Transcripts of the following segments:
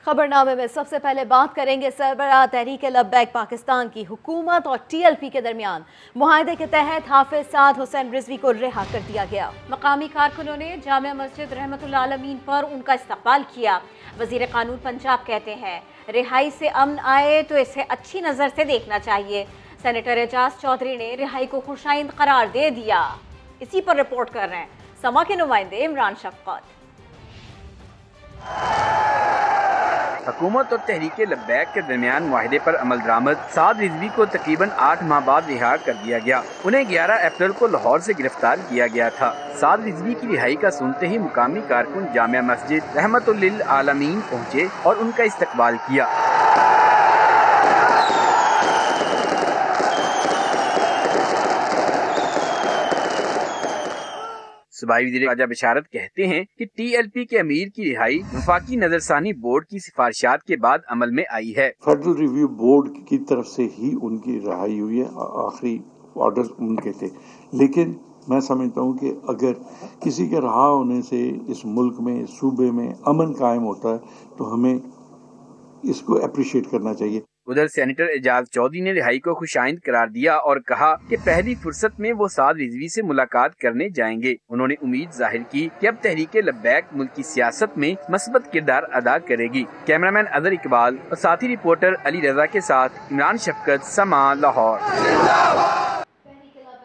खबरनामे में सबसे पहले बात करेंगे सरबराह तहरीक लब्बैक पाकिस्तान की हुकूमत और TLP के दरमियान मुआहदे के तहत हाफिज साद हुसैन रिजवी को रिहा कर दिया गया। मकामी कारकुनों ने जामिया मस्जिद रहमतुल आलमीन पर उनका इस्तकबाल किया। वजीर कानून पंजाब कहते हैं रिहाई से अमन आए तो इसे अच्छी नज़र से देखना चाहिए। सेनेटर एजाज चौधरी ने रिहाई को खुशाइंद करार दे दिया। इसी पर रिपोर्ट कर रहे हैं समा के नुमाइंदे इमरान शफकत। हुकूमत और तहरीक लब्बैक के दरमियान मुआहदे पर अमल दरामद साद रिजवी को तकरीबन 8 माह बाद रिहा कर दिया गया। उन्हें 11 अप्रैल को लाहौर से गिरफ्तार किया गया था। साद रिजवी की रिहाई का सुनते ही मुकामी कारकुन जामिया मस्जिद रहमतुल आलमीन पहुँचे और उनका इस्तकबाल किया। सूबाई वज़ीर ख्वाजा बिशारत कहते हैं कि TLP के अमीर की रिहाई वफाकी नजरसानी बोर्ड की सिफारिशात के बाद अमल में आई है। फेडरल रिव्यू बोर्ड की तरफ से ही उनकी रिहाई हुई है, आखिरी ऑर्डर उनके थे। लेकिन मैं समझता हूँ कि अगर किसी के रहा होने से इस मुल्क में, इस सूबे में अमन कायम होता है तो हमें इसको अप्रिशिएट करना चाहिए। उधर सेनेटर एजाज चौधरी ने रिहाई को खुशाइंद करार दिया और कहा कि पहली फुर्सत में वो साद रिजवी से मुलाकात करने जाएंगे। उन्होंने उम्मीद जाहिर की कि अब तहरीक लब्बैक मुल्क की सियासत में मस्बत किरदार अदा करेगी। कैमरामैन अजहर इकबाल और साथी रिपोर्टर अली रजा के साथ इमरान शफकत, समा, लाहौर।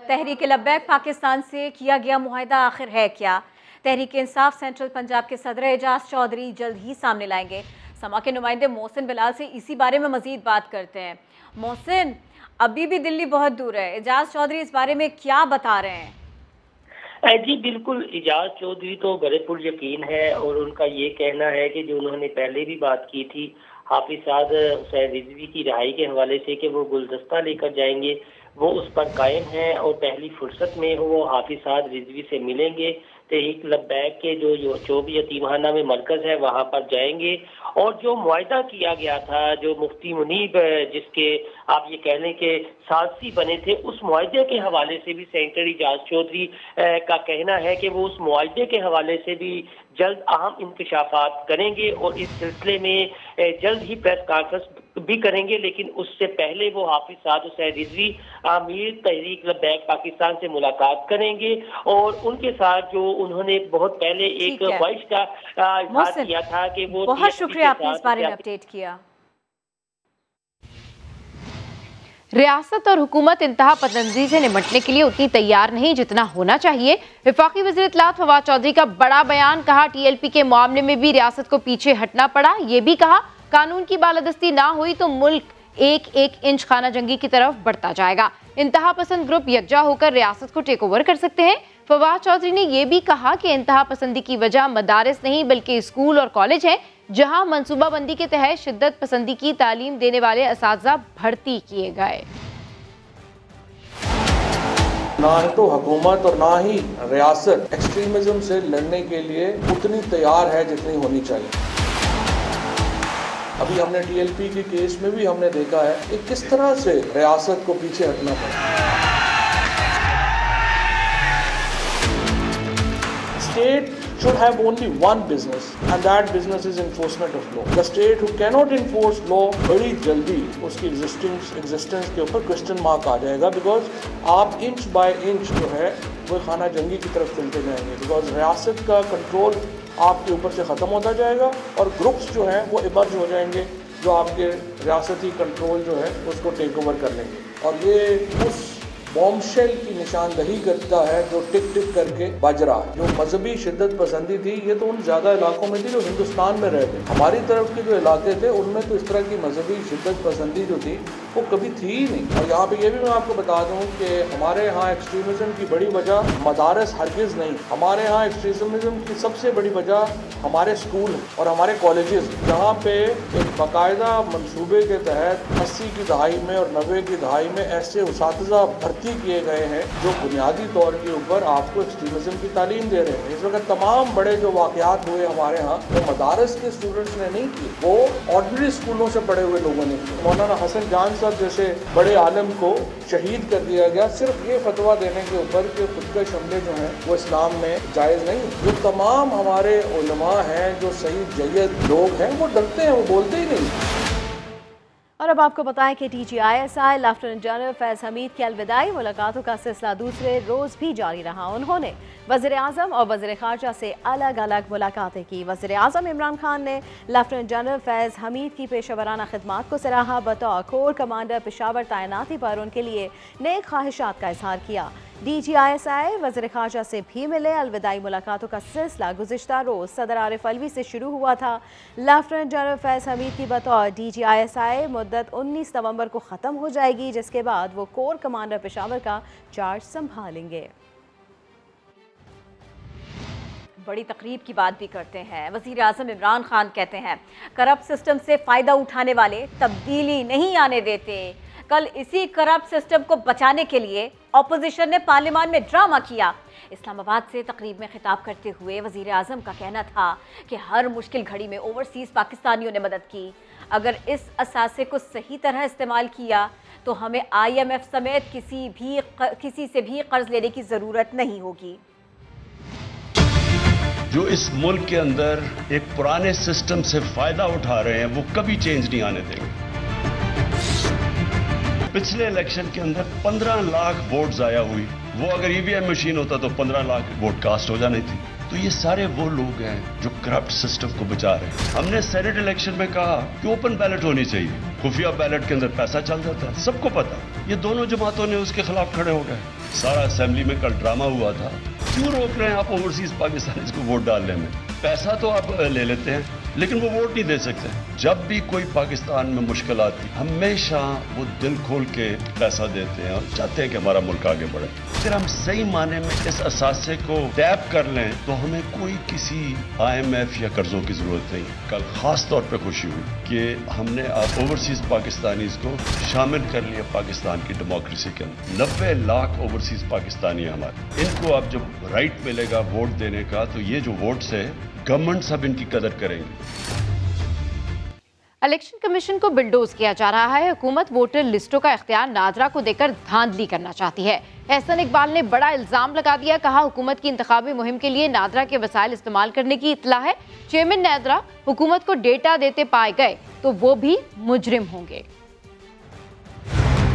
तहरीक लब्बैक पाकिस्तान से किया गया मुआहदा आखिर है क्या? तहरीक इंसाफ सेंट्रल पंजाब के सदर एजाज चौधरी जल्द ही सामने लाएंगे। समा के नुमाइंदे मोहसिन बिलाल से इसी बारे में मजीद बात करते हैं। मोहसिन, अभी भी दिल्ली बहुत दूर है, एजाज चौधरी इस बारे में क्या बता रहे हैं? जी बिल्कुल, एजाज चौधरी तो बड़े पुर यकीन है और उनका ये कहना है कि जो उन्होंने पहले भी बात की थी हाफिज साद हुसैन रिजवी की रिहाई के हवाले से कि वो गुलदस्ता लेकर जाएंगे, वो उस पर कायम है और पहली फुर्सत में वो हाफिज साद रिजवी से मिलेंगे। तहरीक लब्बैक के जो चौबी यतीमखाना में मरकज़ है वहाँ पर जाएंगे और जो मुआहदा किया गया था, जो मुफ्ती मुनीब जिसके आप ये कह लें कि साजिशी बने थे, उस मुआहदे के हवाले से भी सेनेटर एजाज चौधरी का कहना है कि वो उस मुआहदे के हवाले से भी जल्द अहम इंकशाफात करेंगे और इस सिलसिले में जल्द ही प्रेस कॉन्फ्रेंस भी करेंगे। लेकिन उससे पहले वो हाफिज साद हुसैन रिजवी अमीर तहरीक लब्बैक पाकिस्तान से मुलाकात करेंगे और उनके साथ जो उन्होंने बहुत पहले एक ख्वाहिश का इजहार किया था कि वो। बहुत शुक्रिया आपने इस बारे में अपडेट किया। रियासत और हुकूमत इंतहा पसंदी से निपटने के लिए उतनी तैयार नहीं जितना होना चाहिए। वफाकी वज़ीर इत्तलात फवाद चौधरी का बड़ा बयान, कहा TLP के मामले में भी रियासत को पीछे हटना पड़ा। ये भी कहा कानून की बालादस्ती ना हुई तो मुल्क एक एक इंच खाना जंगी की तरफ बढ़ता जाएगा। इंतहा पसंद ग्रुप यकजा होकर रियासत को टेक ओवर कर सकते हैं। फवाद चौधरी ने यह भी कहा कि इंतहा पसंदी की वजह मदारिस नहीं बल्कि स्कूल और कॉलेज हैं, जहां मनसूबाबंदी के तहत शिद्दत पसंदी की तालीम देने वाले असातिज़ा भर्ती किए गए। ना तो हुकूमत और ना ही रियासत एक्सट्रीमिज्म से लड़ने के लिए उतनी तैयार है जितनी होनी चाहिए। अभी हमने TLP के केस में भी हमने देखा है कि किस तरह से रियासत को पीछे हटना पड़ा। State should have only one business and that business is enforcement of law. The state who cannot enforce law बड़ी जल्दी उसकी existence के ऊपर क्वेश्चन मार्क आ जाएगा, बिकॉज आप इंच बाय इंच जो है वो खाना जंगी की तरफ चलते जाएंगे, बिकॉज रियासत का कंट्रोल आपके ऊपर से ख़त्म होता जाएगा और ग्रुप्स जो हैं वो इमर्ज हो जाएंगे जो आपके रियासती कंट्रोल जो है उसको टेक ओवर कर लेंगे। और ये उस बॉम्बशेल की निशानदही करता है जो टिक टिक करके बज रहा है। जो मजहबी शिद्दत पसंदी थी ये तो उन ज़्यादा इलाकों में थी जो हिंदुस्तान में रहते। हमारी तरफ के जो इलाके थे उनमें तो इस तरह की मजहबी शिद्दत पसंदी जो थी वो कभी थी ही नहीं। और यहाँ पे ये भी मैं आपको बता दूँ कि हमारे यहाँ एक्सट्रीमिज़म की बड़ी वजह मदारस हरगिज़ नहीं, हमारे यहाँ एक्सट्रीमिज़म की सबसे बड़ी वजह हमारे स्कूल और हमारे कॉलेजेस, जहाँ पे एक बाकायदा मनसूबे के तहत 80 की दहाई में और 90 की दहाई में ऐसे उसातिज़ा भर्ती नक्की किए गए हैं जो बुनियादी तौर के ऊपर आपको एक्सट्रीमिज्म की तालीम दे रहे हैं। इस वक्त तमाम बड़े जो वाक़यात हुए हमारे यहाँ वो मदारस के स्टूडेंट्स ने नहीं किए, वो ऑर्डिनरी स्कूलों से पढ़े हुए लोगों ने किए। मौलाना हसन जान साहब जैसे बड़े आलम को शहीद कर दिया गया सिर्फ ये फतवा देने के ऊपर कि खुदकश हमले जो हैं वो इस्लाम में जायज़ नहीं। जो तमाम हमारे उलमा हैं, जो सही जय्यद लोग हैं, वो डरते हैं, वो बोलते ही नहीं। और अब आपको बताएं कि DGISI लेफ्टिनेंट जनरल फैज़ हमीद की अलविदाई मुलाकातों का सिलसिला दूसरे रोज़ भी जारी रहा। उन्होंने वज़ीर आज़म और वज़ीर ख़ारजा से अलग अलग मुलाकातें की। वज़ीर आज़म इमरान खान ने लेफ्टिनेंट जनरल फैज़ हमीद की पेशेवराना खिदमात को सराहा। बतौर कोर कमांडर पेशावर तैनाती पर उनके लिए नेक ख्वाहिशात का इजहार किया। DGISI वज़ीर ख़ारजा से भी मिले। अलविदाई मुलाकातों का सिलसिला गुज़िश्ता रोज़ सदर आरिफ अलवी से शुरू हुआ था। लेफ्टिनेंट जनरल फैज़ हमीद की बतौर DGISI मुद्दत 19 नवंबर को ख़त्म हो जाएगी, जिसके बाद वो कोर कमांडर पेशावर का चार्ज संभालेंगे। बड़ी तकरीब की बात भी करते हैं। वज़ीर आज़म इमरान खान कहते हैं करप्ट सिस्टम से फ़ायदा उठाने वाले तब्दीली नहीं आने देते। कल इसी करप्ट सिस्टम को बचाने के लिए ऑपोजिशन ने पार्लियामान में ड्रामा किया। इस्लामाबाद से तकरीब में खिताब करते हुए वज़ीर आज़म का कहना था कि हर मुश्किल घड़ी में ओवरसीज़ पाकिस्तानियों ने मदद की। अगर इस असासे को सही तरह इस्तेमाल किया तो हमें IMF समेत किसी से भी कर्ज लेने की ज़रूरत नहीं होगी। जो इस मुल्क के अंदर एक पुराने सिस्टम से फायदा उठा रहे हैं वो कभी चेंज नहीं आने देंगे। पिछले इलेक्शन के अंदर 15 लाख वोट जाया हुई, वो अगर EVM मशीन होता तो 15 लाख वोट कास्ट हो जानी थी। तो ये सारे वो लोग हैं जो करप्ट सिस्टम को बचा रहे हैं। हमने सेनेट इलेक्शन में कहा कि ओपन बैलेट होनी चाहिए, खुफिया बैलेट के अंदर पैसा चल जाता है, सबको पता। ये दोनों जमातों ने उसके खिलाफ खड़े हो गए। सारा असेंबली में कल ड्रामा हुआ था। क्यों रोक रहे हैं आप ओवरसीज पाकिस्तानीज को वोट डालने में? पैसा तो आप ले लेते हैं लेकिन वो वोट नहीं दे सकते। जब भी कोई पाकिस्तान में मुश्किल आती हमेशा वो दिल खोल के पैसा देते हैं और चाहते हैं कि हमारा मुल्क आगे बढ़े। अगर हम सही माने में इस असासे को टैप कर लें तो हमें कोई किसी IMF या कर्जों की जरूरत नहीं। कल खास तौर पे खुशी हुई कि हमने ओवरसीज पाकिस्तानीज को शामिल कर लिया पाकिस्तान की डेमोक्रेसी के अंदर। 90 लाख ओवरसीज पाकिस्तानी हमारे, इनको अब जब राइट मिलेगा वोट देने का तो ये जो वोट से गवर्नमेंट सब इनकी कदर करेंगे। इलेक्शन कमीशन को बिल्डोज किया जा रहा है। हुकूमत वोटर लिस्टों का इख्तियार नादरा को देकर धांधली करना चाहती है। एहसन इकबाल ने बड़ा इल्जाम लगा दिया। कहा हुकूमत की इंतखाबी मुहिम के लिए नादरा के वसाइल इस्तेमाल करने की इत्तला है। चेयरमैन नादरा हुकूमत को डेटा देते पाए गए तो वो भी मुजरिम होंगे।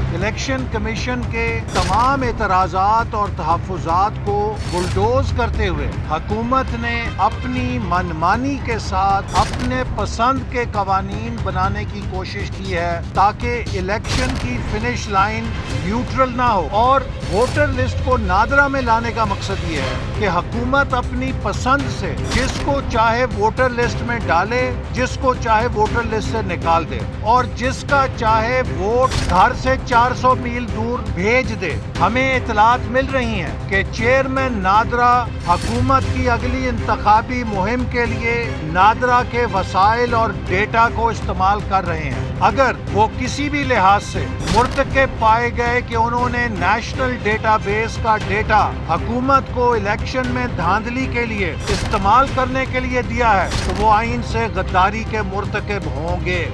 इलेक्शन कमीशन के तमाम एतराज़ात और तहफ़्फ़ुज़ात को बुलडोज करते हुए हुकूमत ने अपनी मनमानी के साथ अपने पसंद के कवानीन बनाने की कोशिश की है ताकि इलेक्शन की फिनिश लाइन न्यूट्रल ना हो। और वोटर लिस्ट को नादरा में लाने का मकसद ये है कि हुकूमत अपनी पसंद से जिसको चाहे वोटर लिस्ट में डाले, जिसको चाहे वोटर लिस्ट से निकाल दे और जिसका चाहे वोट घर से 400 मील दूर भेज दे। हमें इतलात मिल रही हैं कि चेयरमैन नादरा हुकूमत की अगली इंतखाबी मुहिम के लिए नादरा के वसाइल और डेटा को इस्तेमाल कर रहे हैं। अगर वो किसी भी लिहाज से मुर्तकिब पाए गए कि उन्होंने नेशनल डेटाबेस का डेटा हुकूमत को इलेक्शन में धांधली के लिए इस्तेमाल करने के लिए दिया है तो वो आईन से गद्दारी के मुर्तकिब होंगे।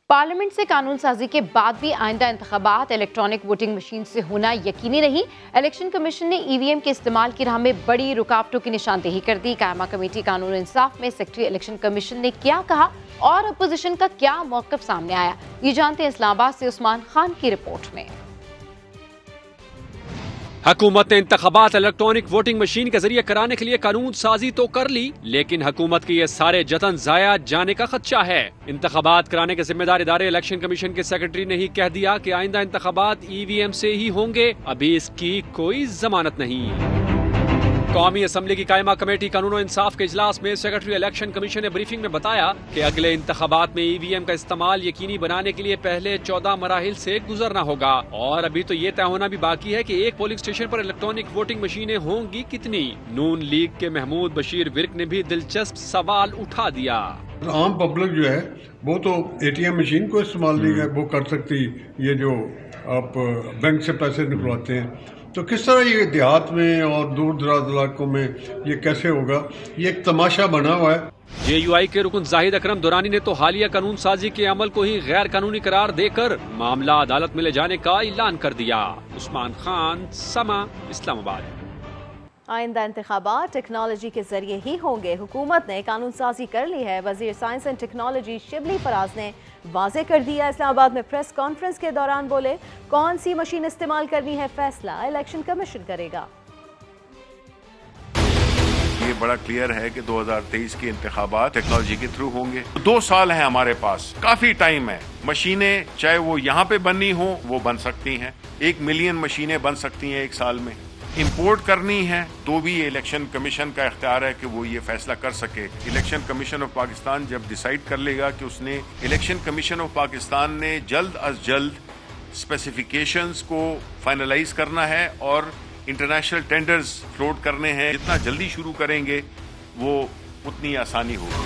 पार्लियामेंट से कानून साजी के बाद भी आइंदा इंतखाबात इलेक्ट्रॉनिक वोटिंग मशीन से होना यकीनी नहीं। इलेक्शन कमीशन ने EVM के इस्तेमाल की राह में बड़ी रुकावटों की निशानदेही कर दी। कायमा कमेटी कानून इंसाफ में सेक्रेटरी इलेक्शन कमीशन ने क्या कहा और अपोजिशन का क्या मौक़िफ़ सामने आया, ये जानते हैं इस्लामाबाद से उस्मान खान की रिपोर्ट में। हुकूमत ने इंतखाबात इलेक्ट्रॉनिक वोटिंग मशीन के जरिए कराने के लिए कानून साजी तो कर ली, लेकिन हुकूमत के ये सारे जतन जाया जाने का खदशा है। इंतखाबात कराने के जिम्मेदार इदारे इलेक्शन कमीशन के सेक्रेटरी ने ही कह दिया कि आइंदा इंतखाबात EVM से ही होंगे, अभी इसकी कोई जमानत नहीं। कौमी असम्बली की कायमा कमेटी कानून और इंसाफ के इजलास में सेक्रेटरी इलेक्शन कमीशन ने ब्रीफिंग में बताया कि अगले इंतखाबात में EVM का इस्तेमाल यकीनी बनाने के लिए पहले 14 मराहिल से गुजरना होगा और अभी तो ये तय होना भी बाकी है कि एक पोलिंग स्टेशन पर इलेक्ट्रॉनिक वोटिंग मशीनें होंगी कितनी। नून लीग के महमूद बशीर विर्क ने भी दिलचस्प सवाल उठा दिया। आम पब्लिक जो है वो तो ATM मशीन को इस्तेमाल नहीं है, वो कर सकती ये जो आप बैंक से पैसे निकलवाते हैं। तो किस तरह ये देहात में और दूर दराज इलाकों में ये कैसे होगा? ये एक तमाशा बना हुआ है। JUI के रुकन जाहिद अकरम दुरानी ने तो हालिया कानून साजी के अमल को ही गैर कानूनी करार देकर मामला अदालत में ले जाने का ऐलान कर दिया। उस्मान खान, समा, इस्लामाबाद। आइंदा इंतखाबात टेक्नोलॉजी के जरिए ही होंगे, हुकूमत ने कानून साजी कर ली है। वजीर science and technology Shibli Faraz ने वाजे कर दिया। इस्लामाबाद में प्रेस कॉन्फ्रेंस के दौरान बोले, कौन सी मशीन इस्तेमाल करनी है फैसला इलेक्शन कमीशन करेगा। ये बड़ा क्लियर है कि 2023 के इंतखाबात टेक्नोलॉजी के थ्रू होंगे। 2 साल है हमारे पास, काफी टाइम है। मशीनें चाहे वो यहाँ पे बननी हो वो बन सकती हैं। 1 मिलियन मशीनें बन सकती हैं 1 साल में। इंपोर्ट करनी है तो भी इलेक्शन कमीशन का इख्तियार है कि वो ये फैसला कर सके। इलेक्शन कमीशन ऑफ पाकिस्तान जब डिसाइड कर लेगा कि उसने, इलेक्शन कमीशन ऑफ पाकिस्तान ने जल्द अज जल्द स्पेसिफिकेशंस को फाइनलाइज करना है और इंटरनेशनल टेंडर्स फ्लोट करने हैं। जितना जल्दी शुरू करेंगे वो उतनी आसानी होगी।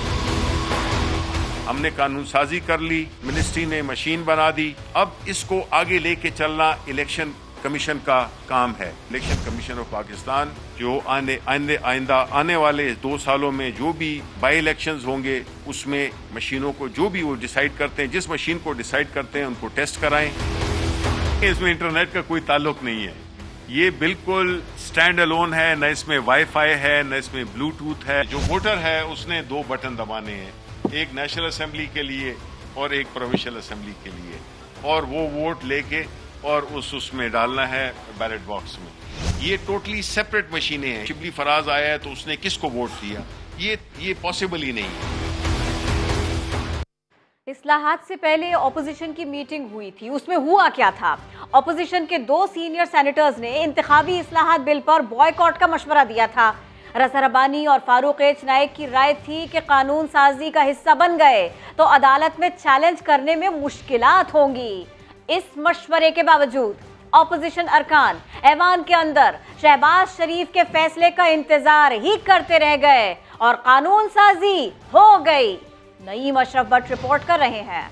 हमने कानून साजी कर ली, मिनिस्ट्री ने मशीन बना दी, अब इसको आगे लेके चलना इलेक्शन कमीशन का काम है। इलेक्शन कमीशन ऑफ पाकिस्तान जो आइंदा आने वाले 2 सालों में जो भी बाई इलेक्शंस होंगे उसमें मशीनों को जो भी वो डिसाइड करते हैं, जिस मशीन को डिसाइड करते हैं उनको टेस्ट कराएं। इसमें इंटरनेट का कोई ताल्लुक नहीं है, ये बिल्कुल स्टैंड अलोन है, न इसमें वाईफाई है न इसमें ब्लूटूथ है। जो वोटर है उसने 2 बटन दबाने हैं, एक नेशनल असेंबली के लिए और एक प्रोविंशियल असेंबली के लिए, और वो वोट लेके और उसमें डालना है बैलेट बॉक्स में। ये टोटली सेपरेट मशीनें हैं। शिबली फराज आया है तो उसने किसको वोट दिया, ये पॉसिबल ही नहीं है। इस्लाहात से पहले ऑपोजिशन की मीटिंग हुई थी, उसमें हुआ क्या था? ऑपोजिशन के 2 सीनियर सेनेटर्स ने इंतखाबी इस्लाहात बिल पर बॉयकॉट का मशवरा दिया था। रज़ा रब्बानी और फारूक एच नाइक की राय थी कि कानून साजी का हिस्सा बन गए तो अदालत में चैलेंज करने में मुश्किलात होंगी। इस मशवरे के बावजूद ऑपोजिशन अरकान ऐवान के अंदर शहबाज शरीफ के फैसले का इंतजार ही करते रह गए और कानून साजी हो गई। नईम अशरफ भट्ट रिपोर्ट कर रहे हैं।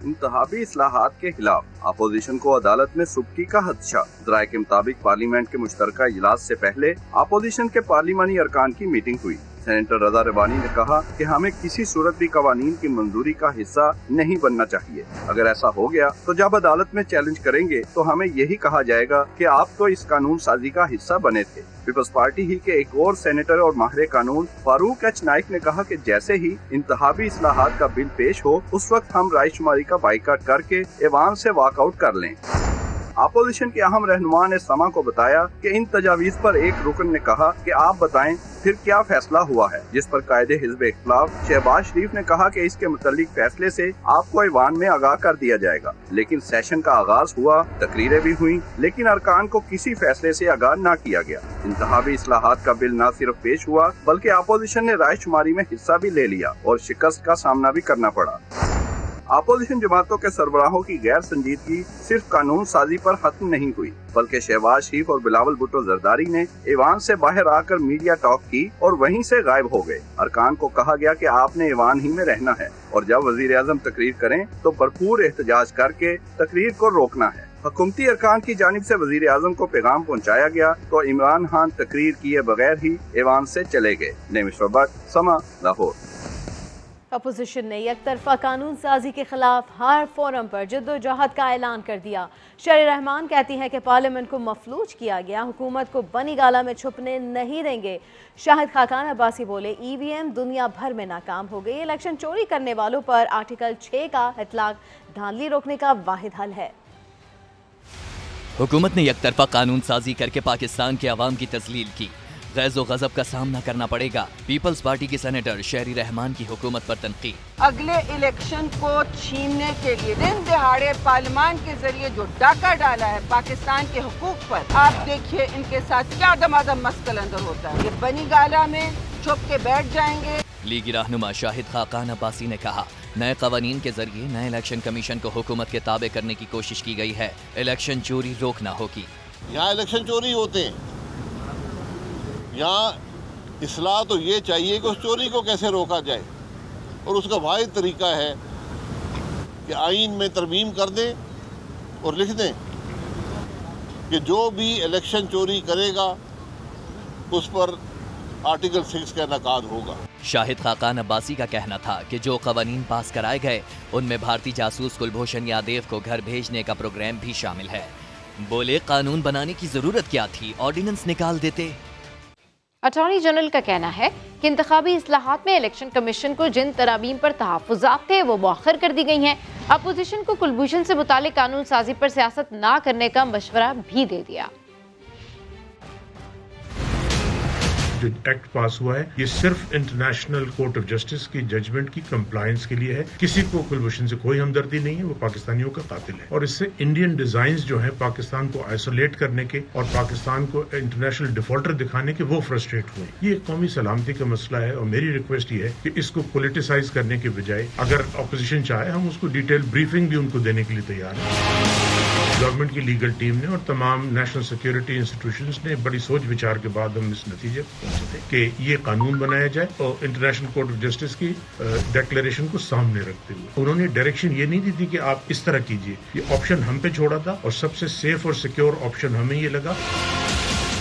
इंतहाबी इस्लाहात के खिलाफ अपोजिशन को अदालत में सुबकी का खदशा। ज़राए के मुताबिक पार्लियामेंट के मुश्तरका इजलास से पहले अपोजिशन के पार्लिमानी अरकान की मीटिंग हुई। सेनेटर रज़ा रब्बानी ने कहा कि हमें किसी सूरत भी कवानीन की मंजूरी का हिस्सा नहीं बनना चाहिए। अगर ऐसा हो गया तो जब अदालत में चैलेंज करेंगे तो हमें यही कहा जाएगा कि आप तो इस कानून साजी का हिस्सा बने थे। पीपल्स पार्टी ही के एक और सेनेटर और माहिर कानून फारूक एच नाइक ने कहा कि जैसे ही इंतहाबी इस्लाहात का बिल पेश हो उस वक्त हम रायशुमारी का बाइकाट करके ऐवान से वॉकआउट कर लें। अपोजिशन के अहम रहनुमा ने समा को बताया कि इन तजावीज पर एक रुकन ने कहा कि आप बताएं फिर क्या फैसला हुआ है, जिस पर कायदे हिज़्ब इख्तिलाफ शहबाज शरीफ ने कहा कि इसके मुतालिक फैसले से आपको ऐवान में आगाह कर दिया जाएगा। लेकिन सेशन का आगाज हुआ, तकरीरें भी हुई, लेकिन अरकान को किसी फैसले से आगाह न किया गया। इंतहाबी इस्लाहात का बिल न सिर्फ पेश हुआ बल्कि अपोजिशन ने रायशुमारी में हिस्सा भी ले लिया और शिकस्त का सामना भी करना पड़ा। अपोजिशन जमातों के सरबराहों की गैर संजीदगी सिर्फ कानून साजी पर खत्म नहीं हुई बल्कि शहबाज शरीफ और बिलावल भुट्टो जरदारी ने ऐवान से बाहर आकर मीडिया टॉक की और वहीं से गायब हो गए। अरकान को कहा गया कि आपने ऐवान ही में रहना है और जब वजीर आजम तकरीर करें तो भरपूर एहतजाज करके तकरीर को रोकना है। हुकूमती अरकान की जानिब से वजीर आजम को पैगाम पहुँचाया गया तो इमरान खान तकरीर किए बगैर ही ऐवान से चले गए। नईम अशरफ भट्ट, समा, लाहौर। अपोजिशन ने एक तरफा कानून साजी के खिलाफ हर फोरम पर जद्दोजहद का ऐलान कर दिया। शरीर रहमान कहती हैं कि पार्लियामेंट को मफलूज किया गया, हुकूमत को बनी गाला में छुपने नहीं देंगे। शाहिद खाकान अब्बासी बोले EVM दुनिया भर में नाकाम हो गई, इलेक्शन चोरी करने वालों पर आर्टिकल 6 का इतलाक धांधली रोकने का वाहिद हल है। हुकूमत ने एक तरफा कानून साजी करके पाकिस्तान के अवाम की तजलील की, गैज़ो गज़ब का सामना करना पड़ेगा। पीपल्स पार्टी की सेनेटर शहरी रहमान की हुकूमत पर तनकीद। अगले इलेक्शन को छीनने के लिए दिन दिहाड़े पार्लियामेंट के जरिए जो डाका डाला है पाकिस्तान के हुकूक पर, आप देखिए इनके साथ क्या दमादम मस्कल अंदर होता है। ये बनी गाला में छुप के बैठ जाएंगे। लीगी रहनुमा शाहिद खाकान अब्बासी ने कहा, नए कवानीन के जरिए नए इलेक्शन कमीशन को हुकूमत के ताबे करने की कोशिश की गई है। इलेक्शन चोरी रोकना होगी। यहाँ इलेक्शन चोरी होते हैं, यहाँ इस्लाह तो ये चाहिए कि उस चोरी को कैसे रोका जाए, और उसका वाहिद तरीका है कि आइन में तरमीम कर दें और लिख दें कि जो भी इलेक्शन चोरी करेगा उस पर आर्टिकल 6 का इनकाद होगा। शाहिद खाकान अब्बासी का कहना था कि जो कवानीन पास कराए गए उनमें भारतीय जासूस कुलभूषण यादव को घर भेजने का प्रोग्राम भी शामिल है। बोले, कानून बनाने की जरूरत क्या थी, ऑर्डिनेंस निकाल देते। अटॉर्नी जनरल का कहना है कि इंतखाबी इस्लाहात में इलेक्शन कमीशन को जिन तरामीम पर तहफ़्फ़ुज़ात थे वो मौखर कर दी गई हैं। अपोजिशन को कुलभूषण से मुतालिक कानून साजी पर सियासत ना करने का मशवरा भी दे दिया। जो एक्ट पास हुआ है ये सिर्फ इंटरनेशनल कोर्ट ऑफ जस्टिस की जजमेंट की कंप्लायंस के लिए है। किसी को कुलभूषण से कोई हमदर्दी नहीं है, वो पाकिस्तानियों का कातिल है और इससे इंडियन डिजाइन्स जो है पाकिस्तान को आइसोलेट करने के और पाकिस्तान को इंटरनेशनल डिफॉल्टर दिखाने के वो फ्रस्ट्रेट हुए। ये कौमी सलामती का मसला है और मेरी रिक्वेस्ट ये है कि इसको पोलिटिसाइज करने के बजाय अगर अपोजिशन चाहे हम उसको डिटेल ब्रीफिंग भी उनको देने के लिए तैयार है। गवर्नमेंट की लीगल टीम ने और तमाम नेशनल सिक्योरिटी इंस्टीट्यूशंस ने बड़ी सोच विचार के बाद हम इस नतीजे पर पहुंचे थे कि ये कानून बनाया जाए और इंटरनेशनल कोर्ट ऑफ जस्टिस की डिक्लेरेशन को सामने रखते हुए उन्होंने डायरेक्शन ये नहीं दी थी कि आप इस तरह कीजिए। ये ऑप्शन हम पे छोड़ा था और सबसे सेफ और सिक्योर ऑप्शन हमें ये लगा।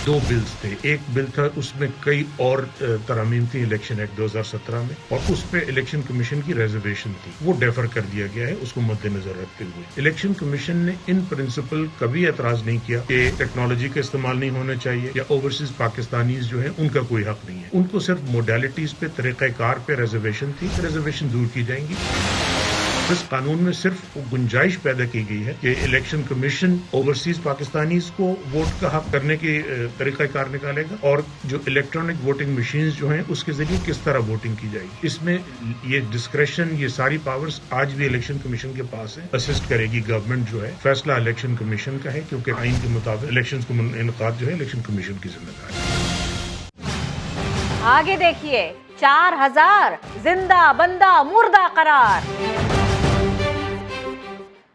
दो बिल्स थे, एक बिल था उसमें कई और तरमीम थी इलेक्शन एक्ट 2017 में और उस पे इलेक्शन कमीशन की रिजर्वेशन थी, वो डेफर कर दिया गया है उसको मद्देनजर रखते हुए। इलेक्शन कमीशन ने इन प्रिंसिपल कभी एतराज नहीं किया कि टेक्नोलॉजी का इस्तेमाल नहीं होना चाहिए या ओवरसीज पाकिस्तानीज जो है उनका कोई हक नहीं है। उनको सिर्फ मोडालिटीज पे तरीक़ाकार पे रिजर्वेशन थी, रिजर्वेशन दूर की जाएंगी। इस कानून में सिर्फ गुंजाइश पैदा की गई है कि इलेक्शन कमीशन ओवरसीज पाकिस्तानीज को वोट का हक करने की तरीक़ाकार निकालेगा और जो इलेक्ट्रॉनिक वोटिंग मशीन्स जो हैं उसके जरिए किस तरह वोटिंग की जाएगी। इसमें ये डिस्क्रेशन, ये सारी पावर्स आज भी इलेक्शन कमीशन के पास है। असिस्ट करेगी गवर्नमेंट जो है, फैसला इलेक्शन कमीशन का है क्योंकि आइन के मुताबिक इलेक्शन को इनकाद जो है इलेक्शन कमीशन की जिम्मेदारी है। आगे देखिए, 4000 जिंदा बंदा मुर्दा करार।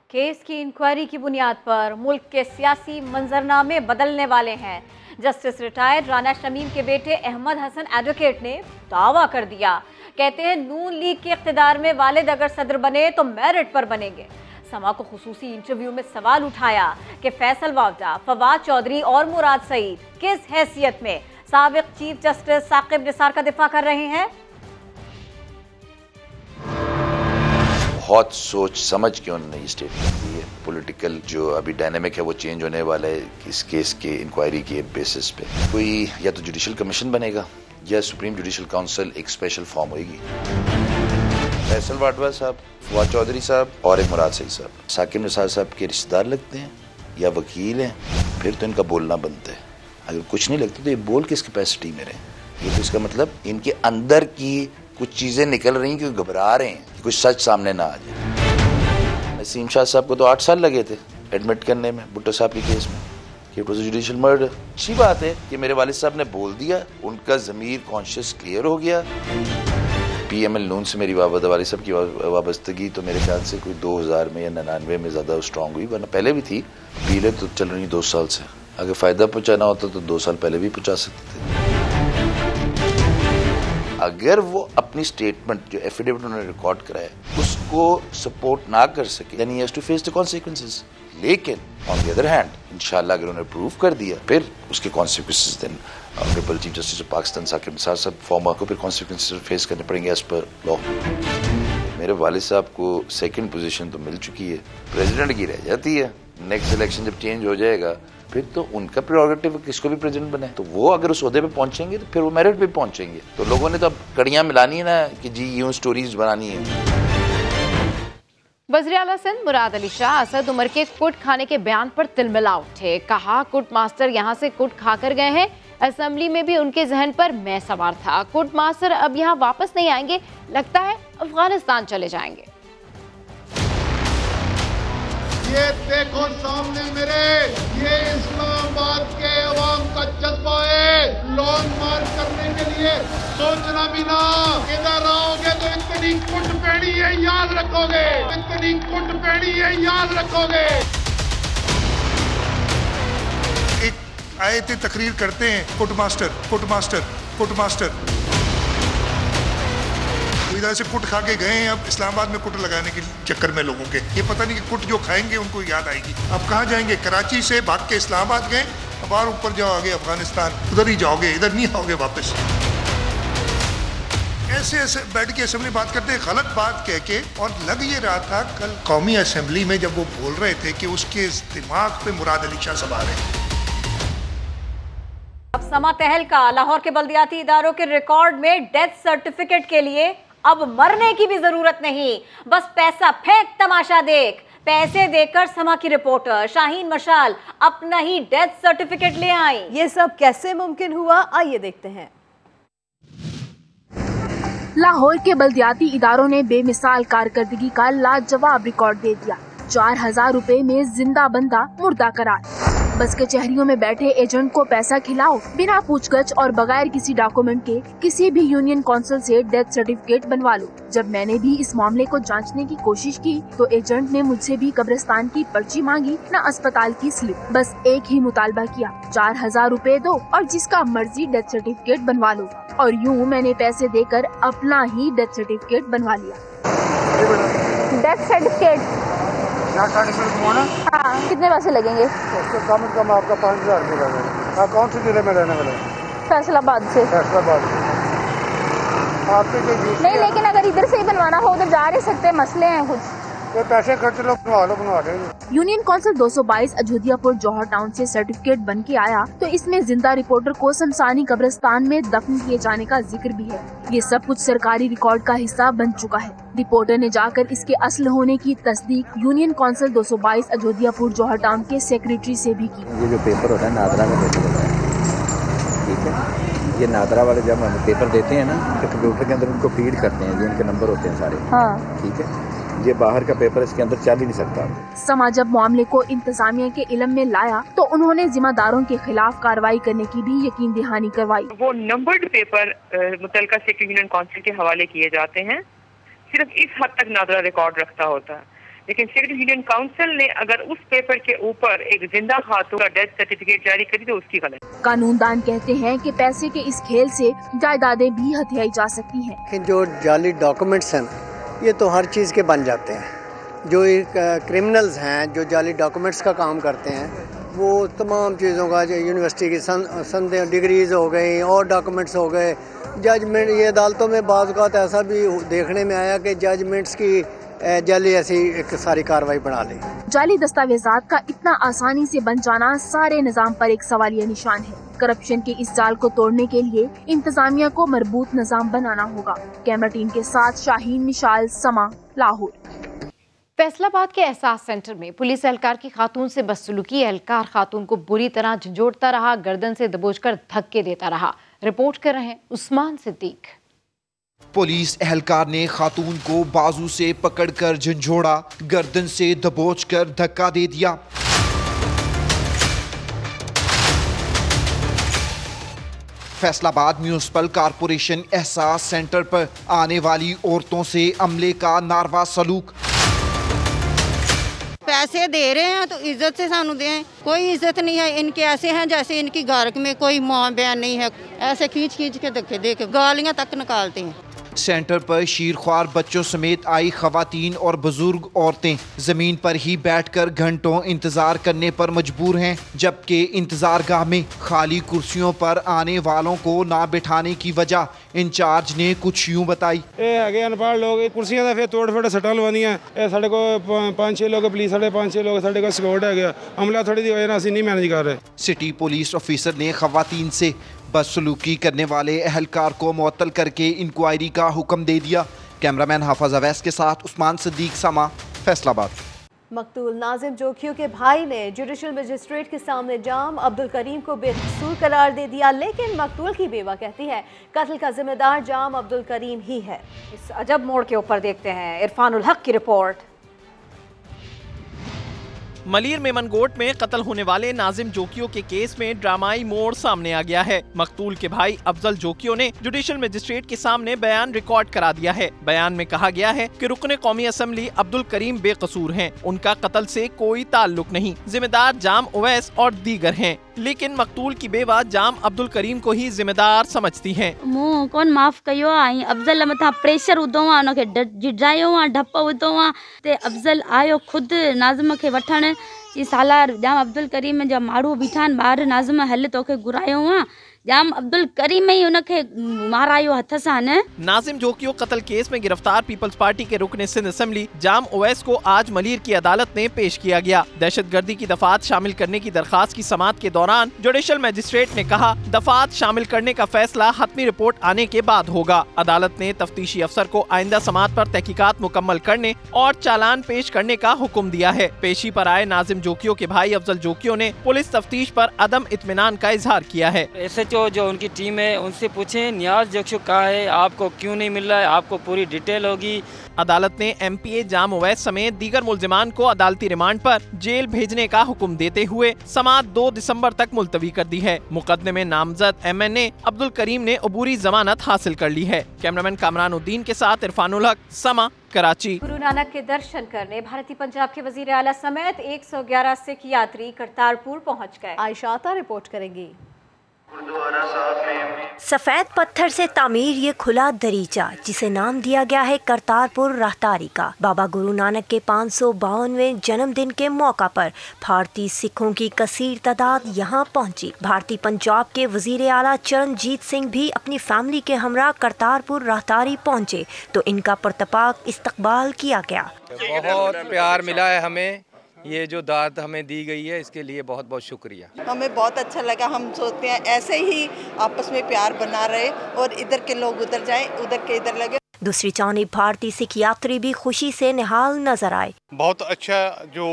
केस की इंक्वायरी की बुनियाद पर मुल्क के सियासी मंजरनामे बदलने वाले हैं। जस्टिस रिटायर्ड राना शमीम के बेटे अहमद हसन एडवोकेट ने दावा कर दिया। कहते हैं नून लीग के इख्तिदार में वालिद अगर सदर बने तो मेरिट पर बनेंगे। समा को खुसूसी इंटरव्यू में सवाल उठाया कि फैसल वावडा, फवाद चौधरी और मुराद सईद किस हैसियत में साबिक चीफ जस्टिस साकिब निसार का दिफा कर रहे हैं। बहुत सोच समझ के उन्होंने ये स्टेटमेंट दी है। पॉलिटिकल जो अभी डायनेमिक है वो चेंज होने वाला है इस केस के इंक्वायरी के बेसिस पे। कोई या तो जुडिशल कमीशन बनेगा या सुप्रीम जुडिशल काउंसिल एक स्पेशल फॉर्म होगी। फैसल वाडवा साहब, फवाद चौधरी साहब और एक मुराद सईद साहब साकिब निसार साहब के रिश्तेदार लगते हैं या वकील हैं, फिर तो इनका बोलना बनता है। अगर कुछ नहीं लगता तो ये बोल किस कैपेसिटी में रहे। ये तो इसका मतलब इनके अंदर की कुछ चीजें निकल रही हैं क्योंकि घबरा रहे हैं कि कुछ सच सामने ना आ जाए। नसीम शाह साहब को तो 8 साल लगे थे एडमिट करने में भुट्टो साहब के केस में कि it was a judicial murder. अच्छी बात है कि मेरे वालिद साहब ने बोल दिया, उनका ज़मीर कॉन्शियस क्लियर हो गया। PML नून से मेरी वालिद साहब की वाबस्तगी तो मेरे ख्याल से कोई 2000 में या 99 में ज़्यादा स्ट्रॉन्ग हुई, वरना पहले भी थी। पीले तो चल रही 2 साल से। अगर फ़ायदा पहुँचाना होता तो 2 साल पहले भी पहुँचा सकते थे। अगर वो अपनी स्टेटमेंट जो एफिडेविट उन्होंने रिकॉर्ड कराया उसको सपोर्ट ना कर सके then he has to face the consequences. लेकिन ऑन द अदर हैंड इंशाल्लाह अगर उन्होंने प्रूव कर दिया फिर उसके consequences then honourable chief justice of Pakistan Saqib Nisar साहब फॉर्मर को फिर कॉन्सिक्वेंसेस फेस करने पड़ेंगे एज पर लॉ। मेरे वालिद साहब को सेकंड पोजीशन तो मिल चुकी है, प्रेसिडेंट की रह जाती है। नेक्स्ट इलेक्शन जब चेंज हो जाएगा फिर तो उनका प्रेरोगेटिव किसको भी प्रेसिडेंट बने, तो वो अगर उस ओहदे पे पहुंचेंगे तो फिर वो मेरिट पे पहुंचेंगे। तो लोगों ने तो अब कड़ियां मिलानी है ना कि जी यूं स्टोरीज बनानी है। वज़ीर आला सिंध मुराद अली शाह असद उमर के कुट खाने के बयान पर तिलमिला उठे। कहा कुट मास्टर यहाँ से कुट खाकर गए हैं, असेंबली में भी उनके जहन पर मैं सवार था। कुट मास्टर अब यहाँ वापस नहीं आएंगे, लगता है अफगानिस्तान चले जाएंगे। ये देखो सामने मेरे, ये इस्लामाबाद के अवाम का जज्बा है। लॉन्ग मार्च करने के लिए सोचना भी ना, इधर आओगे तो इतनी कुट पैनी है याद रखोगे, इतनी कुट पैनी है याद रखोगे। एक आए थे तकरीर करते हैं कुट मास्टर कुट मास्टर इधर से कुट खा के गए हैं, अब इस्लामाबाद में कुट लगाने के चक्कर में लोगों के, ये पता नहीं कि कुट जो खाएंगे उनको याद आएगी। अब कहाँ जाएंगे? कराची से भाग के इस्लामाबाद गए, अब और ऊपर जाओ आगे अफगानिस्तान, उधर ही जाओगे, इधर नहीं आओगे वापस। ऐसे ऐसे बैठ के असेंबली बात करते हैं, गलत बात कह के। और लग ये रहा था कल कौमी असेंबली में जब वो बोल रहे थे कि उसके दिमाग पे मुराद अली शाह सवार है। अब समा तहलका, लाहौर के बल्दियाती इदारों के रिकॉर्ड में डेथ सर्टिफिकेट के लिए अब मरने की भी जरूरत नहीं, बस पैसा फेंक तमाशा देख। पैसे देकर समा की रिपोर्टर शाहीन मशाल अपना ही डेथ सर्टिफिकेट ले आई। ये सब कैसे मुमकिन हुआ, आइए देखते हैं। लाहौर के बल्दियाती इदारों ने बेमिसाल कारकर्दगी का लाजवाब रिकॉर्ड दे दिया। 4000 रुपए में जिंदा बंदा मुर्दा करार। बस कचहरियों में बैठे एजेंट को पैसा खिलाओ, बिना पूछगछ और बगैर किसी डॉक्यूमेंट के किसी भी यूनियन काउंसिल से डेथ सर्टिफिकेट बनवा लो। जब मैंने भी इस मामले को जांचने की कोशिश की तो एजेंट ने मुझसे भी कब्रिस्तान की पर्ची मांगी, न अस्पताल की स्लिप। बस एक ही मुतालबा किया, 4000 रुपए दो और जिसका मर्जी डेथ सर्टिफिकेट बनवा लो। और यूँ मैंने पैसे देकर अपना ही डेथ सर्टिफिकेट बनवा लिया। डेथ सर्टिफिकेट हाँ, कितने पैसे लगेंगे? कम से कम आपका 5000 रुपये लगेगा। आप कौन से जिले में रहने वाले हैं? फैसलाबाद से। फैसलाबाद से। आपके जो नहीं, लेकिन अगर इधर से ही बनवाना हो उधर जा नहीं सकते, मसले हैं कुछ। तो पैसे खर्च लो, बनवा देंगे। यूनियन काउंसिल 222 अयोध्यापुर जौहर टाउन से सर्टिफिकेट बन के आया तो इसमें जिंदा रिपोर्टर को शमशानी कब्रिस्तान में दफन किए जाने का जिक्र भी है। ये सब कुछ सरकारी रिकॉर्ड का हिस्सा बन चुका है। रिपोर्टर ने जाकर इसके असल होने की तस्दीक यूनियन काउंसिल 222 अयोध्यापुर जौहर टाउन के सेक्रेटरी से भी की। ये जो पेपर होता है नादरा का पेपर होता है, ठीक है। ये नादरा वाले जब हम पेपर देते हैं ना तो कंप्यूटर के अंदर उनको फीड करते हैं, ये इनके नंबर होते हैं सारे, हाँ। ठीक है। ये बाहर का पेपर इसके अंदर चल ही नहीं सकता। समा जब मामले को इंतजामिया के इल्म में लाया तो उन्होंने जिम्मेदारों के खिलाफ कार्रवाई करने की भी यकीन दहानी करवाई। वो नंबर्ड पेपर मुतल्लिका सेक्रेटरी यूनियन काउंसिल के हवाले किए जाते हैं, सिर्फ इस हद तक नादरा रिकॉर्ड रखता होता है। लेकिन सेक्रेटरी यूनियन काउंसिल ने अगर उस पेपर के ऊपर एक जिंदा खातून का डेथ सर्टिफिकेट जारी करी तो उसकी गलत। कानूनदान कहते हैं कि पैसे के इस खेल से जायदादें भी हथियाई जा सकती हैं। जो जाली डॉक्यूमेंट्स हैं ये तो हर चीज़ के बन जाते हैं। जो एक क्रिमिनल्स हैं जो जाली डॉक्यूमेंट्स का काम करते हैं वो तमाम चीज़ों का, यूनिवर्सिटी की संदेह डिग्रीज हो गई और डॉक्यूमेंट्स हो गए, जजमेंट, ये अदालतों में बाज़ औक़ात ऐसा भी देखने में आया कि जजमेंट्स की जाली ऐसी एक सारी कार्रवाई बढ़ा ली। जाली दस्तावेजात का इतना आसानी से बन जाना सारे निज़ाम पर एक सवालिया निशान है। करप्शन के इस जाल को तोड़ने के लिए इंतजामिया को मजबूत निज़ाम बनाना होगा। कैमरा टीम के साथ शाहीन मिशाल, समा, लाहौर। फैसलाबाद के एहसास सेंटर में पुलिस एहलकार की खातून से बदसलूकी। एहलकार खातून को बुरी तरह झंझोड़ता रहा, गर्दन से दबोचकर धक्के देता रहा। रिपोर्ट कर रहे हैं उस्मान सिद्दीक। पुलिस एहलकार ने खातून को बाजू से पकड़कर झंझोड़ा, गर्दन से दबोचकर धक्का दे दिया। फैसलाबाद म्यूनिसिपल कॉरपोरेशन एहसास सेंटर पर आने वाली औरतों से अमले का नारवा सलूक। पैसे दे रहे हैं तो इज्जत से सानू दें, कोई इज्जत नहीं है। इनके ऐसे हैं जैसे इनकी घर में कोई माँ बहन नहीं है, ऐसे खींच खींच के धक्के दे के गालियाँ तक निकालते हैं। सेंटर पर शीरख्वार बच्चों समेत आई खवातीन और बुजुर्ग औरतें जमीन पर ही बैठकर घंटों इंतजार करने पर मजबूर हैं, जबकि इंतजार गाह में खाली कुर्सियों पर आने वालों को ना बिठाने की वजह इंचार्ज ने कुछ यूं बताई। अनपढ़ लोग कुर्सियां फिर तोड़ फोड़ सटा लवानियां, साढ़े को 5-6 लोग पुलिस साढ़े 5-6 लोग साढ़े को सिक्योर्ड है गया, अमला थोड़ी दी वजह से नहीं मैनेज कर रहे। सिटी पुलिस ऑफिसर ने खवातीन से बदसलूकी करने वाले एहलकार को मुअत्तल करके इंक्वायरी का हुक्म दे दिया। कैमरामैन हाफिज अवैस के साथ उस्मान सिद्दीक, समा, फैसलाबाद। मकतूल नाजिम जोखियों के भाई ने जुडिशल मजिस्ट्रेट के सामने जाम अब्दुल करीम को बेकसूर करार दे दिया, लेकिन मकतूल की बेवा कहती है कत्ल का जिम्मेदार जाम अब्दुल करीम ही है। इस अजब मोड़ के ऊपर देखते हैं इरफानुल हक की रिपोर्ट। मलीर मेमनगोट में कत्ल होने वाले नाजिम जोकियो के केस में ड्रामाई मोड़ सामने आ गया है। मकतूल के भाई अफजल जोकियो ने जुडिशल मजिस्ट्रेट के सामने बयान रिकॉर्ड करा दिया है। बयान में कहा गया है कि रुकने कौमी असम्बली अब्दुल करीम बेकसूर हैं, उनका कत्ल से कोई ताल्लुक नहीं, जिम्मेदार जाम उवैस और दीगर हैं। लेकिन मकतूल की बेवा जाम अब्दुल करीम को ही जिम्मेदार समझती हैं। मुँह कौन माफ़ कयो आई अफजल मथा प्रेशर उदो उनके जिजायो ढप उदो ते अफजल आयो खुद नाज़िम के वठण ई सालार जाम अब्दुल करीम जा माण्हू बीठा आहिनि ॿाहिरि नाज़िम हल तोखे घुरायो जाम अब्दुल करीम ही उनके मारायो हथ सां न। नाजिम जोकियो कत्ल केस में गिरफ्तार पीपल्स पार्टी के रुकन सिंध असेंबली जाम उवैस को आज मलीर की अदालत में पेश किया गया। दहशतगर्दी की दफात शामिल करने की दरखास्त की समाअत के दौरान जुडिशल मजिस्ट्रेट ने कहा दफात शामिल करने का फैसला हतमी रिपोर्ट आने के बाद होगा। अदालत ने तफ्तीशी अफसर को आइंदा समाअत पर तहकीकात मुकम्मल करने और चालान पेश करने का हुक्म दिया है। पेशी पर आए नाजिम जोकियो के भाई अफजल जोकियो ने पुलिस तफ्तीश पर अदम इत्मीनान का इजहार किया है। जो उनकी टीम है उनसे पूछें नियाज जोकियो कहाँ है, आपको क्यों नहीं मिल रहा है, आपको पूरी डिटेल होगी। अदालत ने MPA जाम उवैस समेत दीगर मुल्जिमान को अदालती रिमांड पर जेल भेजने का हुक्म देते हुए समाअत 2 दिसंबर तक मुलतवी कर दी है। मुकदमे में नामजद MNA अब्दुल करीम ने अबूरी जमानत हासिल कर ली है। कैमरामैन कामरान उद्दीन के साथ इरफानुल हक, समा, कराची। गुरु नानक के दर्शन करने भारतीय पंजाब के वजीर आला समेत 111 सिख यात्री करतारपुर पहुँच गए। आयशा आता रिपोर्ट करेंगी। सफेद पत्थर से तामीर ये खुला दरीचा जिसे नाम दिया गया है करतारपुर राहदारी का, बाबा गुरु नानक के 552वें जन्मदिन के मौका पर भारतीय सिखों की कसीर तादाद यहाँ पहुँची। भारतीय पंजाब के वजीर आला चरणजीत सिंह भी अपनी फैमिली के हमरा करतारपुर राहदारी पहुँचे तो इनका पुरतपाक इस्तकबाल किया गया। बहुत प्यार मिला है हमें, ये जो दात हमें दी गई है इसके लिए बहुत बहुत शुक्रिया। हमें बहुत अच्छा लगा। हम सोचते हैं ऐसे ही आपस में प्यार बना रहे और इधर के लोग उधर जाएं, उधर के इधर लगे। दूसरी जानिब भारतीय सिख यात्री भी खुशी से निहाल नजर आए। बहुत अच्छा जो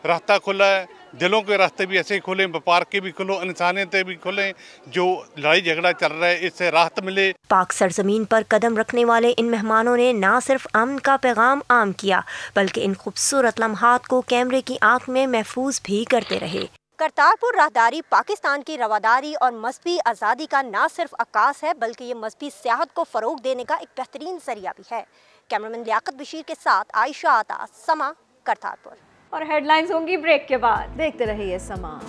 रास्ता खुला है, दिलों के रास्ते भी ऐसे ही खुले, व्यापार के भी खुलो, इंसानियत भी खुले, जो लड़ाई झगड़ा चल रहा है इससे राहत मिले। पाक सरजमीन पर कदम रखने वाले इन मेहमानों ने न सिर्फ अमन का पैगाम आम किया बल्कि इन खूबसूरत लम्हात को कैमरे की आंख में महफूज भी करते रहे। करतारपुर राहदारी पाकिस्तान की रवादारी और मजहबी आज़ादी का न सिर्फ अक्कास है बल्कि ये मजहबी सियाहत को फ़रोग देने का एक बेहतरीन जरिया भी है। कैमरामैन लियाकत बशीर के साथ आयशा आता, समा, करतारपुर। और हेडलाइंस होंगी ब्रेक के बाद। देखते रहिए समा।